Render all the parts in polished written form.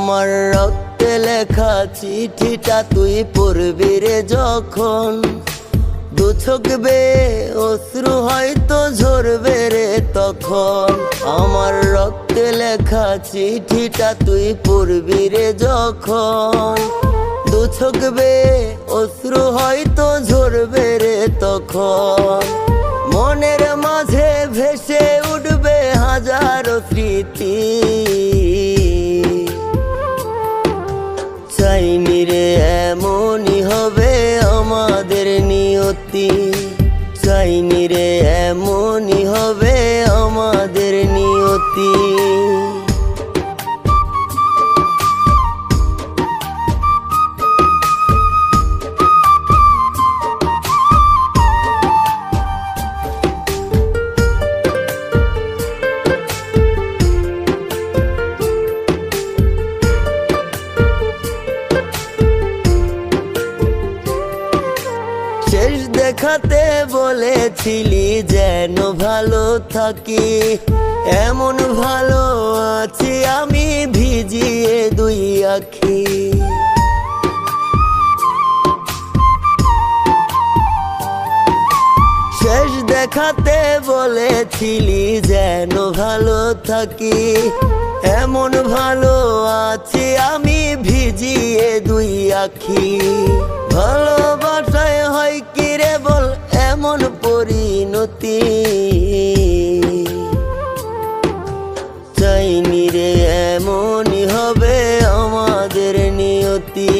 আমার রক্তে লেখা চিঠিটা তুই পড়বি রে যখন, দু চোখ বেয়ে অশ্রু হয়তো ঝরবে রে তখন। আমার রক্তে লেখা চিঠিটা তুই পড়বি রে যখন, দু চোখ বেয়ে অশ্রু হয়তো ঝরবে রে তখন। মনের মাঝে ভেসে উঠবে হাজারো স্মৃতি, চাইনি রে এমনই হবে আমাদের নিয়তি, চাইনি রে এমনই হবে আমাদের নিয়তি। শেষ দেখাতে বলেছিলি যেন ভালো থাকি, এমন ভালো আছি আমি ভিজিয়ে দুই আখি। শেষ দেখাতে বলেছিলি যেন ভালো থাকি, এমন ভালো আছি আমি ভিজিয়ে দুই আখি। ভালোবাসায় হয় কি রে বল এমন পরিণতি, চাইনি রে এমনই হবে আমাদের নিয়তি,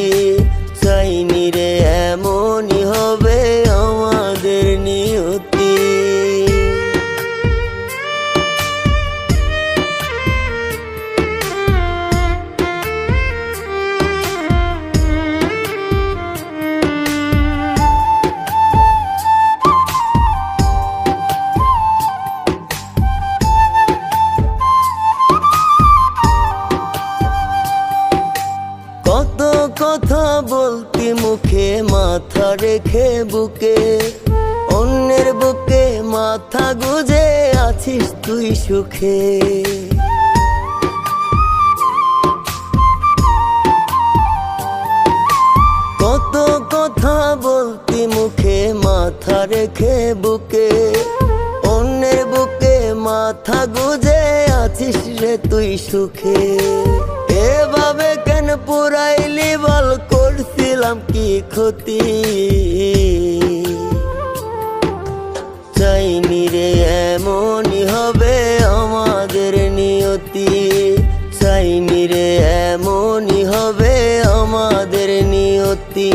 চাইনি রে এমনই হবে আমাদের নিয়তি। কত কথা বলতি মুখে মাথা রেখে বুকে, অন্যের বুকে মাথা গুজে আছিস তুই সুখে। কত কথা বলতি মুখে মাথা রেখে বুকে, অন্যের বুকে মাথা গুজে আছিস রে তুই সুখে। এভাবে কেন পুরাইলি বল করছিলাম কি ক্ষতি, চাইনি রে এমনই হবে আমাদের নিয়তি, চাইনি রে এমনই হবে আমাদের নিয়তি।